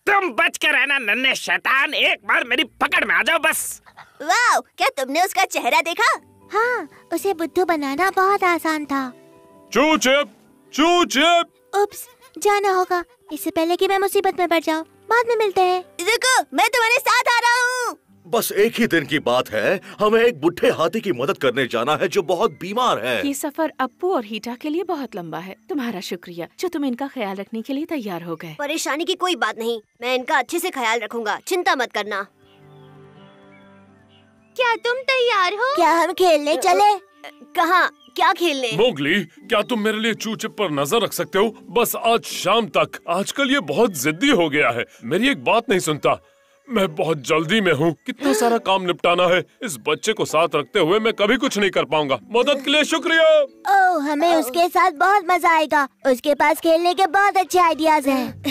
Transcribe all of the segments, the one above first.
तुम बच कर रहना नन्हे शैतान, एक बार मेरी पकड़ में आ जाओ बस। वाह, क्या तुमने उसका चेहरा देखा? हाँ, उसे बुद्धू बनाना बहुत आसान था। चू चिप। उप्स, जाना होगा इससे पहले कि मैं मुसीबत में पड़ जाऊँ। बाद में मिलते हैं। रुको, मैं तुम्हारे साथ आ रहा हूँ। बस एक ही दिन की बात है, हमें एक बुढ़े हाथी की मदद करने जाना है जो बहुत बीमार है। ये सफर अप्पू और हीटा के लिए बहुत लंबा है। तुम्हारा शुक्रिया जो तुम इनका ख्याल रखने के लिए तैयार हो गए। परेशानी की कोई बात नहीं, मैं इनका अच्छे से ख्याल रखूंगा, चिंता मत करना। क्या तुम तैयार हो? क्या हम खेलने चले? कहाँ? क्या खेलने? मोगली, क्या तुम मेरे लिए चू चिप पर नजर रख सकते हो? बस आज शाम तक। आजकल ये बहुत जिद्दी हो गया है, मेरी एक बात नहीं सुनता। मैं बहुत जल्दी में हूँ, कितना सारा काम निपटाना है। इस बच्चे को साथ रखते हुए मैं कभी कुछ नहीं कर पाऊंगा। मदद के लिए शुक्रिया। ओह, हमें उसके साथ बहुत मजा आएगा। उसके पास खेलने के बहुत अच्छे आइडियाज हैं।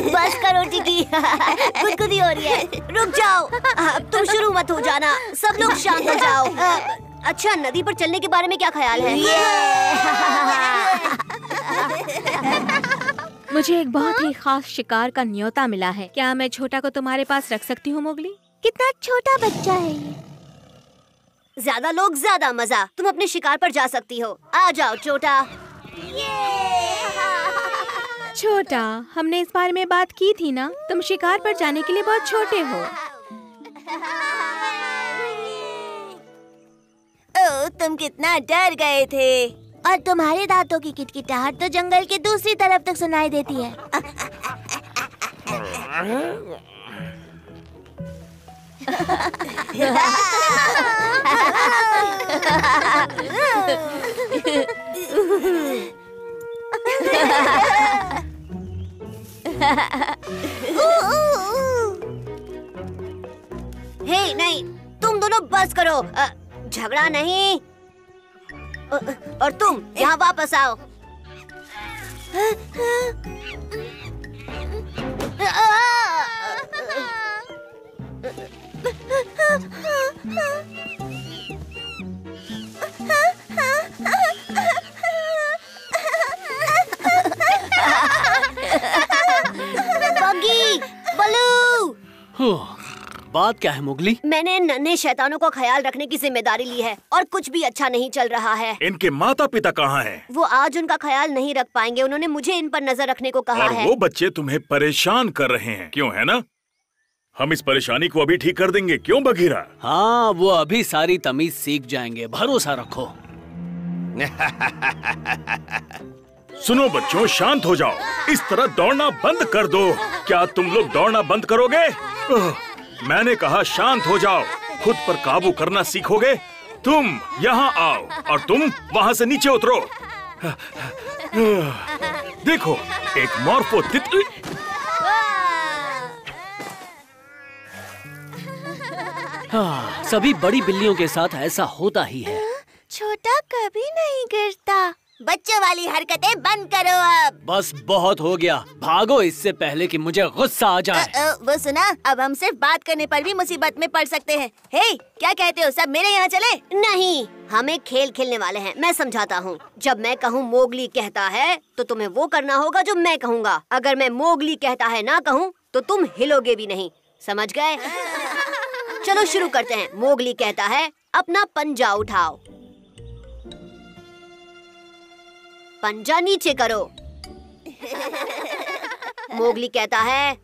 बस करो टिकी, गुदगुदी हो रही है। रुक जाओ, अब तुम शुरू मत हो जाना। सब लोग शांत हो जाओ। अच्छा, नदी पर चलने के बारे में क्या ख्याल है? मुझे एक बहुत ही खास शिकार का न्योता मिला है। क्या मैं छोटा को तुम्हारे पास रख सकती हूँ मोगली? कितना छोटा बच्चा है ये। ज्यादा लोग ज्यादा मजा। तुम अपने शिकार पर जा सकती हो। आ जाओ छोटा। छोटा, हमने इस बारे में बात की थी ना? तुम शिकार पर जाने के लिए बहुत छोटे हो। ओह, तुम कितना डर गए थे। और तुम्हारे दांतों की किटकिटाहट तो जंगल की दूसरी तरफ तक सुनाई देती है। हे, नहीं, तुम दोनों बस करो। झगड़ा नहीं। और तुम यहाँ वापस आओ। बग्गी, बलू। बात क्या है मोगली? मैंने नन्हे शैतानों का ख्याल रखने की जिम्मेदारी ली है और कुछ भी अच्छा नहीं चल रहा है। इनके माता पिता कहाँ हैं? वो आज उनका ख्याल नहीं रख पाएंगे। उन्होंने मुझे इन पर नजर रखने को कहा है। और वो बच्चे तुम्हें परेशान कर रहे हैं, क्यों है ना? हम इस परेशानी को अभी ठीक कर देंगे, क्यों बघीरा? हाँ, वो अभी सारी तमीज सीख जाएंगे, भरोसा रखो। सुनो बच्चों, शांत हो जाओ। इस तरह दौड़ना बंद कर दो। क्या तुम लोग दौड़ना बंद करोगे? मैंने कहा शांत हो जाओ। खुद पर काबू करना सीखोगे? तुम यहाँ आओ और तुम वहाँ से नीचे उतरो। देखो, एक मॉर्फो तितली। हाँ, सभी बड़ी बिल्लियों के साथ ऐसा होता ही है। छोटा कभी नहीं गिरता। बच्चों वाली हरकतें बंद करो अब। बस बहुत हो गया, भागो इससे पहले कि मुझे गुस्सा आ जाए। वो सुना, अब हम सिर्फ बात करने पर भी मुसीबत में पड़ सकते हैं। हे, क्या कहते हो, सब मेरे यहाँ चले? नहीं, हम एक खेल खेलने वाले हैं। मैं समझाता हूँ। जब मैं कहूँ मोगली कहता है तो तुम्हें वो करना होगा जो मैं कहूँगा। अगर मैं मोगली कहता है ना कहूँ तो तुम हिलोगे भी नहीं। समझ गए? चलो शुरू करते हैं। मोगली कहता है अपना पंजा उठाओ। पंजा नीचे करो। मोगली कहता है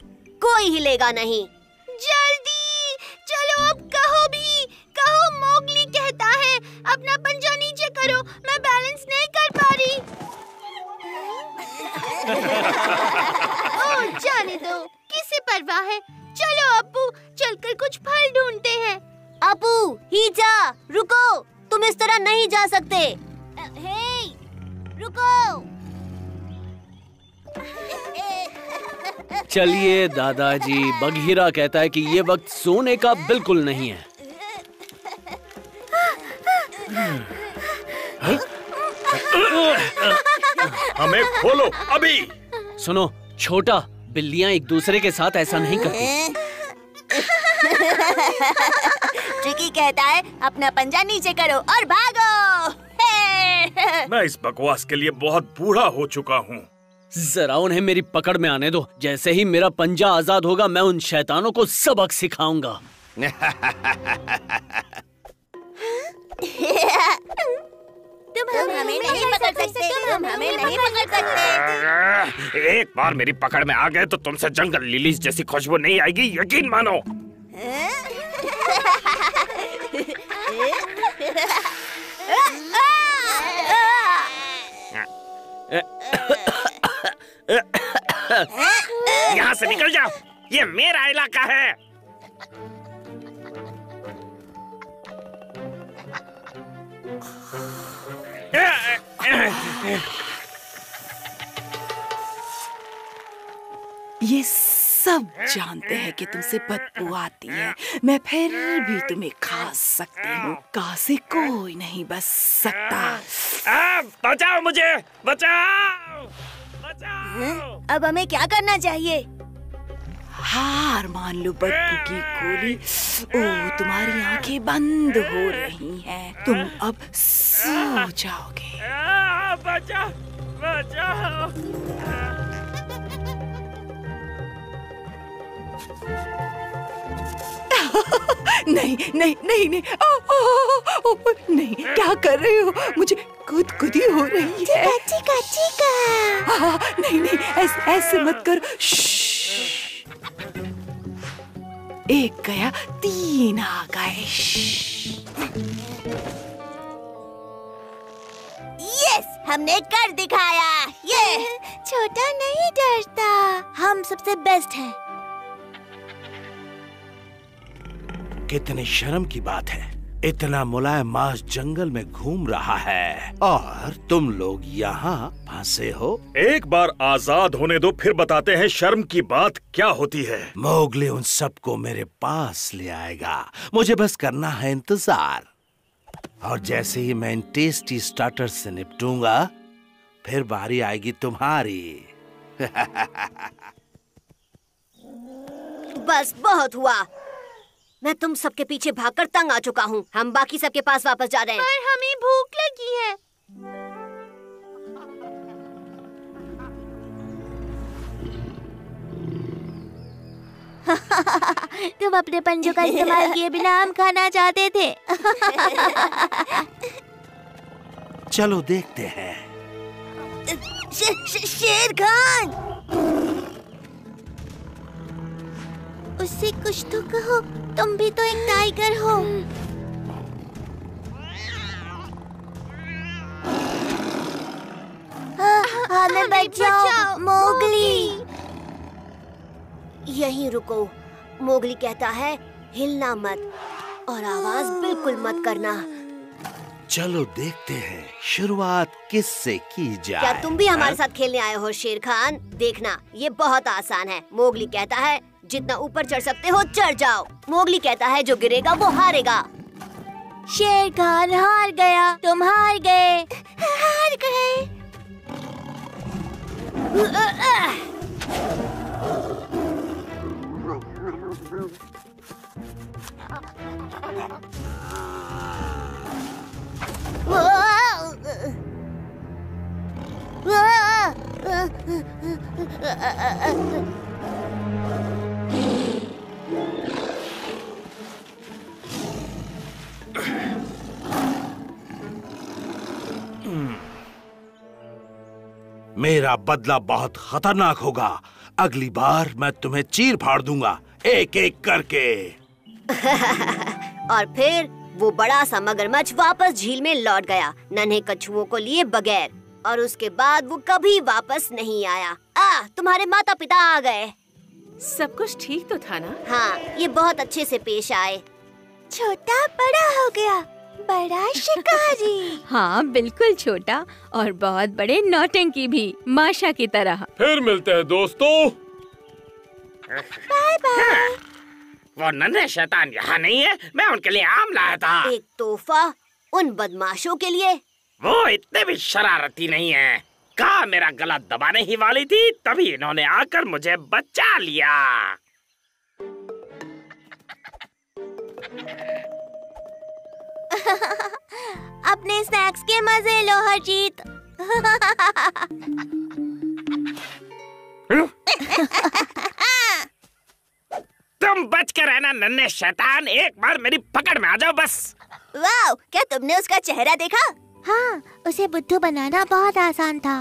कोई हिलेगा नहीं। जल्दी चलो, अब कहो भी। कहो, मोगली कहता है अपना पंजा नीचे करो। मैं बैलेंस नहीं कर पा रही। ओह, जाने दो, किसे परवाह है। चलो अप्पू, चलकर कुछ फल ढूंढते हैं। अप्पू, हीजा, रुको, तुम इस तरह नहीं जा सकते। हे, रुको। चलिए दादाजी, बघीरा कहता है कि ये वक्त सोने का बिल्कुल नहीं है। हमें खोलो अभी। सुनो छोटा, बिल्लियां एक दूसरे के साथ ऐसा नहीं करती। ट्रिकी कहता है अपना पंजा नीचे करो और भागो। मैं इस बकवास के लिए बहुत बूढ़ा हो चुका हूँ। जरा उन्हें मेरी पकड़ में आने दो। जैसे ही मेरा पंजा आजाद होगा मैं उन शैतानों को सबक सिखाऊंगा। तुम हमें नहीं पकड़ सकते, तुम हमें नहीं पकड़ सकते। एक बार मेरी पकड़ में आ गए तो तुमसे जंगल लिलीज जैसी खुशबू नहीं आएगी, यकीन मानो। यहाँ से निकल जाओ, ये मेरा इलाका है। ये सब जानते हैं कि तुमसे बदबू आती है, मैं फिर भी तुम्हें खा सकती हूँ। कहाँ से कोई नहीं बच सकता। बचाओ मुझे, बचाओ, बचाओ। अब हमें क्या करना चाहिए? हार मान लो बदबू की गोली। ओ, तुम्हारी आंखें बंद हो रही हैं। तुम अब सो जाओगे। बचाओ, बचाओ। नहीं नहीं नहीं नहीं, नहीं, क्या कर रहे हो? मुझे गुदगुदी हो रही है। चिका चिका। नहीं नहीं, ऐसे मत करो। एक गया, 3 आ गए। यस, हमने कर दिखाया। ये छोटा नहीं डरता, हम सबसे बेस्ट हैं। कितनी शर्म की बात है, इतना मुलायम मांस जंगल में घूम रहा है और तुम लोग यहाँ फंसे हो। एक बार आजाद होने दो, फिर बताते हैं शर्म की बात क्या होती है। मोगली उन सबको मेरे पास ले आएगा, मुझे बस करना है इंतजार। और जैसे ही मैं इन टेस्टी स्टार्टर से निपटूंगा, फिर बारी आएगी तुम्हारी। बस बहुत हुआ, मैं तुम सबके पीछे भागकर तंग आ चुका हूँ। हम बाकी सबके पास वापस जा रहे हैं। पर हमें भूख लगी है। तुम अपने पंजों का इस्तेमाल किए बिना आम खाना चाहते थे। चलो देखते हैं। शेर खान, उससे कुछ तो कहो, तुम भी तो एक टाइगर हो। हमें बचाओ मोगली। यहीं रुको, मोगली कहता है हिलना मत और आवाज बिल्कुल मत करना। चलो देखते हैं शुरुआत किससे की जाए। क्या तुम भी हमारे साथ खेलने आए हो शेर खान? देखना, ये बहुत आसान है। मोगली कहता है जितना ऊपर चढ़ सकते हो चढ़ जाओ। मोगली कहता है जो गिरेगा वो हारेगा। शेर खान हार गया, तुम हार गए। हार गए। मेरा बदला बहुत खतरनाक होगा। अगली बार मैं तुम्हें चीर फाड़ दूंगा, एक एक करके। और फिर वो बड़ा सा मगरमच्छ वापस झील में लौट गया, नन्हे कछुओं को लिए बगैर। और उसके बाद वो कभी वापस नहीं आया। तुम्हारे माता पिता आ गए। सब कुछ ठीक तो था ना? हाँ, ये बहुत अच्छे से पेश आए। छोटा बड़ा हो गया, बड़ा शिकारी। हाँ बिल्कुल छोटा, और बहुत बड़े नौटंकी भी, माशा की तरह। फिर मिलते हैं दोस्तों। Bye bye. वो नन्हे शैतान यहाँ नहीं है, मैं उनके लिए आम लाया था। एक तोहफा उन बदमाशों के लिए। वो इतने भी शरारती नहीं है। कहा मेरा गला दबाने ही वाली थी, तभी इन्होंने आकर मुझे बचा लिया। अपने स्नैक्स के मजे लो हरजीत। तुम बच कर रहना नन्हे शैतान, एक बार मेरी पकड़ में आ जाओ बस। वाह, क्या तुमने उसका चेहरा देखा? हाँ, उसे बुद्धू बनाना बहुत आसान था।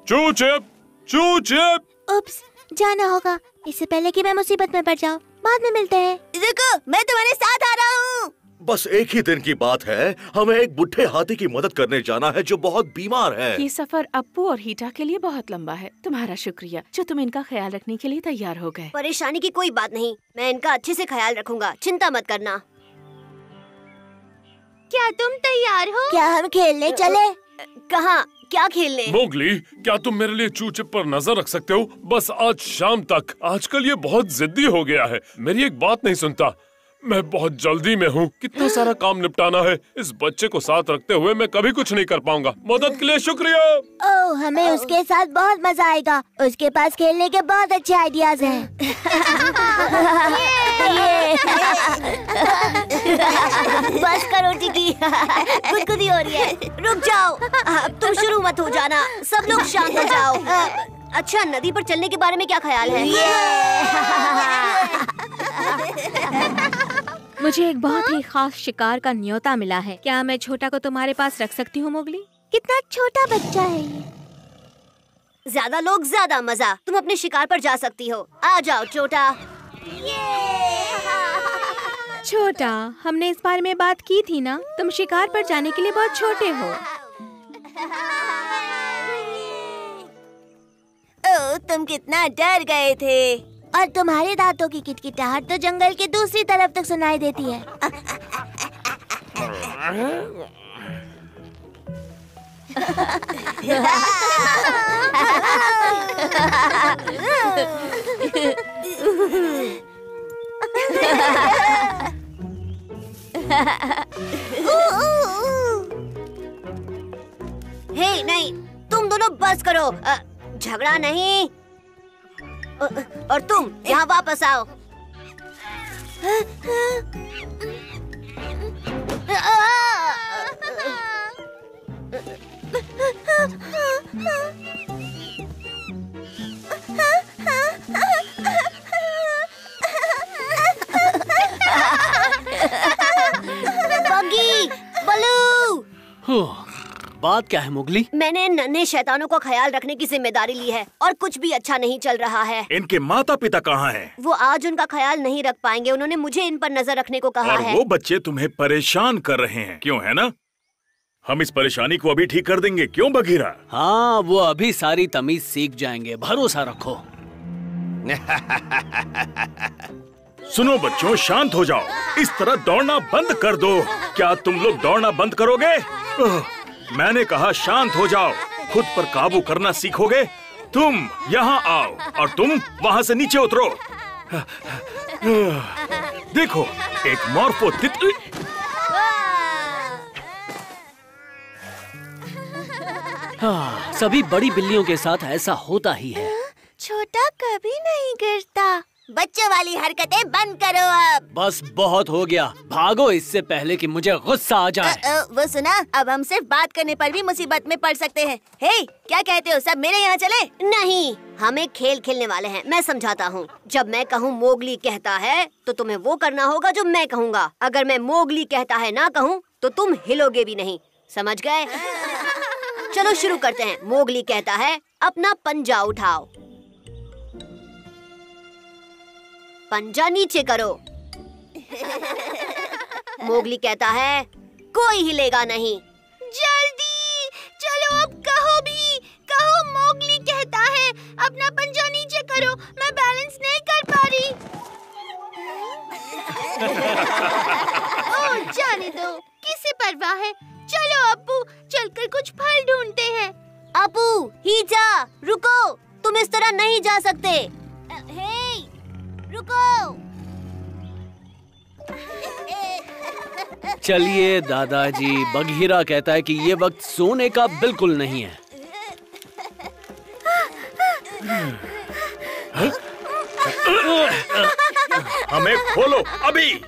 चूचिप, चूचिप। उप्स, जाना होगा इससे पहले कि मैं मुसीबत में पड़ जाऊँ। बाद में मिलते हैं। रुको, मैं तुम्हारे साथ आ रहा हूँ। बस एक ही दिन की बात है, हमें एक बुढ़े हाथी की मदद करने जाना है जो बहुत बीमार है। ये सफर अप्पू और हीटा के लिए बहुत लंबा है। तुम्हारा शुक्रिया जो तुम इनका ख्याल रखने के लिए तैयार हो गए। परेशानी की कोई बात नहीं, मैं इनका अच्छे से ख्याल रखूंगा, चिंता मत करना। क्या तुम तैयार हो? क्या हम खेलने चले? कहाँ? क्या खेलने? मोगली, क्या तुम मेरे लिए चूचिप पर नजर रख सकते हो? बस आज शाम तक। आजकल ये बहुत जिद्दी हो गया है, मेरी एक बात नहीं सुनता। मैं बहुत जल्दी में हूँ, कितना सारा काम निपटाना है। इस बच्चे को साथ रखते हुए मैं कभी कुछ नहीं कर पाऊंगा। मदद के लिए शुक्रिया। ओह, हमें उसके साथ बहुत मजा आएगा। उसके पास खेलने के बहुत अच्छे आइडियाज हैं। बस करो टिकी, गुदगुदी हो रही है। रुक जाओ, अब तुम शुरू मत हो जाना। सब लोग शांत हो जाओ। अच्छा, नदी पर चलने के बारे में क्या ख्याल है? मुझे एक बहुत ही खास शिकार का न्योता मिला है। क्या मैं छोटा को तुम्हारे पास रख सकती हूँ मोगली? कितना छोटा बच्चा है ये। ज्यादा लोग ज्यादा मजा। तुम अपने शिकार पर जा सकती हो। आ जाओ छोटा। छोटा, हमने इस बारे में बात की थी ना? तुम शिकार पर जाने के लिए बहुत छोटे हो। ओह, तुम कितना डर गए थे। और तुम्हारे दांतों की किटकिटाहट तो जंगल की दूसरी तरफ तक सुनाई देती है। हे नहीं, तुम दोनों बस करो। झगड़ा नहीं। और तुम यहाँ वापस आओ। बगी, बलू। बात क्या है मोगली? मैंने नन्हे शैतानों का ख्याल रखने की जिम्मेदारी ली है और कुछ भी अच्छा नहीं चल रहा है। इनके माता पिता कहाँ हैं? वो आज उनका ख्याल नहीं रख पाएंगे। उन्होंने मुझे इन पर नजर रखने को कहा है। और वो बच्चे तुम्हें परेशान कर रहे हैं, क्यों है ना? हम इस परेशानी को अभी ठीक कर देंगे, क्यों बघीरा? हाँ, वो अभी सारी तमीज सीख जाएंगे, भरोसा रखो। सुनो बच्चों, शांत हो जाओ। इस तरह दौड़ना बंद कर दो। क्या तुम लोग दौड़ना बंद करोगे? मैंने कहा शांत हो जाओ। खुद पर काबू करना सीखोगे? तुम यहाँ आओ और तुम वहाँ से नीचे उतरो। देखो, एक मॉर्फो तितली। हाँ, सभी बड़ी बिल्लियों के साथ ऐसा होता ही है। छोटा कभी नहीं गिरता। बच्चों वाली हरकतें बंद करो अब। बस बहुत हो गया, भागो इससे पहले कि मुझे गुस्सा आ जाए। वो सुना, अब हम सिर्फ बात करने पर भी मुसीबत में पड़ सकते हैं। हे, क्या कहते हो? सब मेरे यहाँ चले? नहीं, हम एक खेल खेलने वाले हैं। मैं समझाता हूँ। जब मैं कहूँ मोगली कहता है, तो तुम्हें वो करना होगा जो मैं कहूँगा। अगर मैं मोगली कहता है ना कहूँ, तो तुम हिलोगे भी नहीं। समझ गए? चलो शुरू करते हैं। मोगली कहता है, अपना पंजा उठाओ। पंजा नीचे करो। मोगली कहता है, कोई हिलेगा नहीं। जल्दी चलो, अब कहो भी। कहो मोगली कहता है, अपना पंजा नीचे करो। मैं बैलेंस नहीं कर पा रही। ओह, जाने दो, किसे परवाह है। चलो अप्पू, चलकर कुछ फल ढूंढते हैं। अप्पू, हीजा, रुको, तुम इस तरह नहीं जा सकते। हे, रुको। चलिए दादाजी, बघीरा कहता है कि ये वक्त सोने का बिल्कुल नहीं है। हमें खोलो अभी।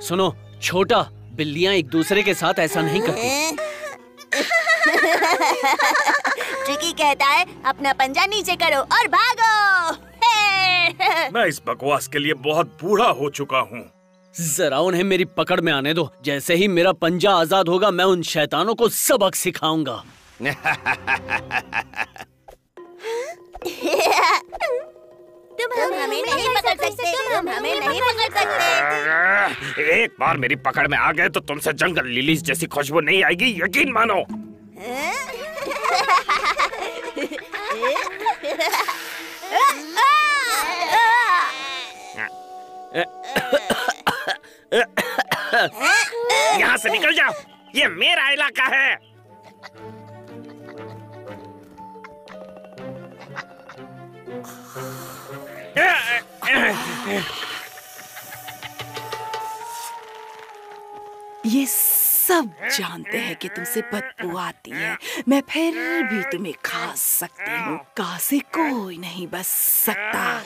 सुनो छोटा, बिल्लियाँ एक दूसरे के साथ ऐसा नहीं करती। ट्रिकी कहता है अपना पंजा नीचे करो और भागो। मैं इस बकवास के लिए बहुत बूढ़ा हो चुका हूँ। जरा उन्हें मेरी पकड़ में आने दो। जैसे ही मेरा पंजा आजाद होगा मैं उन शैतानों को सबक सिखाऊंगा। तुम हमें नहीं पकड़ सकते, तुम हमें नहीं पकड़ सकते। एक बार मेरी पकड़ में आ गए तो तुमसे जंगल लिलीज जैसी खुशबू नहीं आएगी, यकीन मानो। यहाँ से निकल जाओ, ये मेरा इलाका है। ये सब जानते हैं कि तुमसे बदबू आती है, मैं फिर भी तुम्हें खा सकती हूँ। कहा से कोई नहीं बच सकता।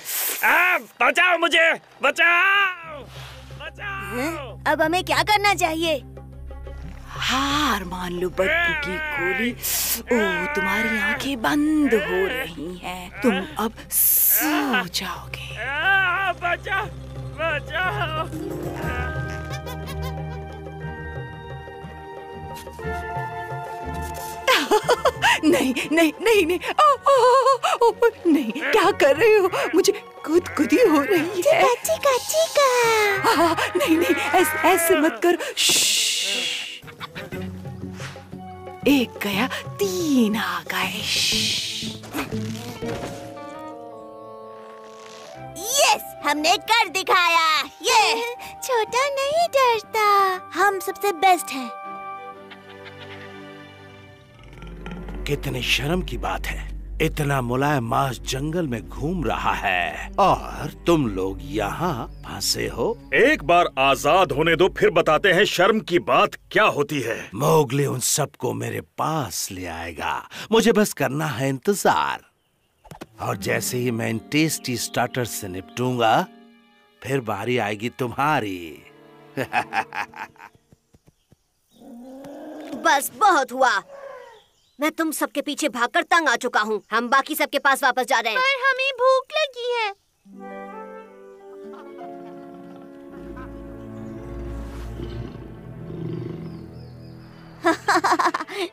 बचाओ मुझे, बचाओ, बचाओ। अब हमें क्या करना चाहिए? हार मान लो बदबू की गोली। ओ, तुम्हारी आंखें बंद हो रही हैं, तुम अब सो जाओगे। बचाओ, बचाओ। नहीं नहीं नहीं नहीं, नहीं, क्या कर रहे हो? मुझे गुदगुदी हो रही है। चिका चिका। नहीं नहीं, ऐसे मत करो। एक गया 3 आ गए। यस, हमने कर दिखाया। ये छोटा नहीं डरता, हम सबसे बेस्ट हैं। कितनी शर्म की बात है, इतना मुलायम मांस जंगल में घूम रहा है और तुम लोग यहाँ फंसे हो। एक बार आजाद होने दो, फिर बताते हैं शर्म की बात क्या होती है। मोगली उन सबको मेरे पास ले आएगा, मुझे बस करना है इंतजार। और जैसे ही मैं इन टेस्टी स्टार्टर से निपटूंगा फिर बारी आएगी तुम्हारी। बस बहुत हुआ, मैं तुम सबके पीछे भागकर तंग आ चुका हूँ। हम बाकी सबके पास वापस जा रहे हैं। पर हमें भूख लगी है।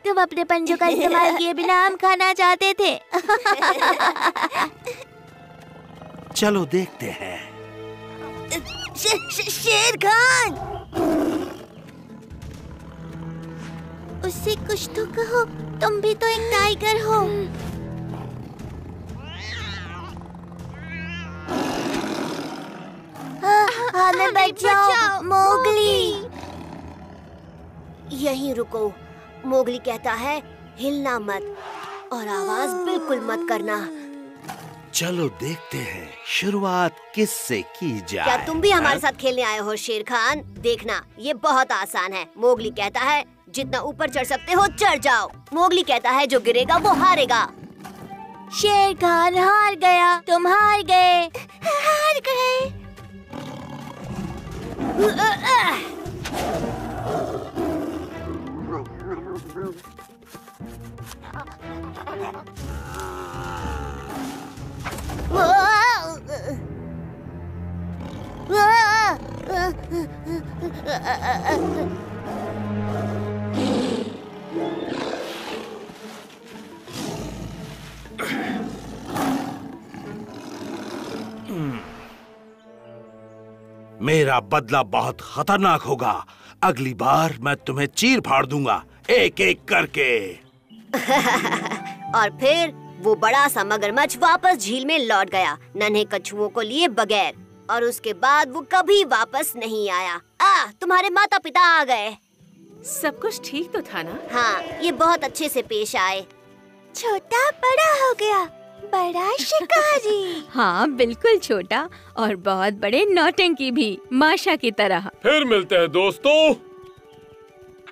तुम अपने पंजों का इस्तेमाल किए बिना आम खाना चाहते थे। चलो देखते हैं। शेर खान, उससे कुछ तो कहो, तुम भी तो एक टाइगर हो। हमें बचाओ मोगली। यहीं रुको, मोगली कहता है हिलना मत और आवाज बिल्कुल मत करना। चलो देखते हैं शुरुआत किससे की जाए। क्या तुम भी हमारे साथ खेलने आए हो शेर खान? देखना, ये बहुत आसान है। मोगली कहता है जितना ऊपर चढ़ सकते हो चढ़ जाओ। मोगली कहता है जो गिरेगा वो हारेगा। शेर खान हार गया, तुम हार गए। हार गए। मेरा बदला बहुत खतरनाक होगा। अगली बार मैं तुम्हें चीर फाड़ दूंगा एक एक करके। और फिर वो बड़ा सा मगरमच्छ वापस झील में लौट गया, नन्हे कछुओं को लिए बगैर। और उसके बाद वो कभी वापस नहीं आया। तुम्हारे माता पिता आ गए। सब कुछ ठीक तो था ना? हाँ, ये बहुत अच्छे से पेश आए। छोटा बड़ा हो गया, बड़ा शिकारी। हाँ बिल्कुल छोटा, और बहुत बड़े नौटंकी भी, माशा की तरह। फिर मिलते हैं दोस्तों।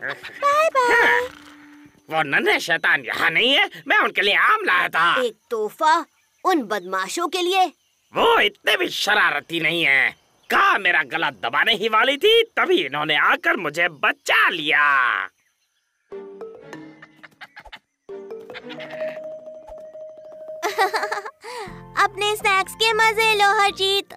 Bye bye. वो नन्हे शैतान यहाँ नहीं है, मैं उनके लिए आम लाया था। एक तोहफा उन बदमाशों के लिए। वो इतने भी शरारती नहीं है। कहा मेरा गला दबाने ही वाली थी, तभी इन्होंने आकर मुझे बचा लिया। अपने स्नैक्स के मजे लो हरजीत।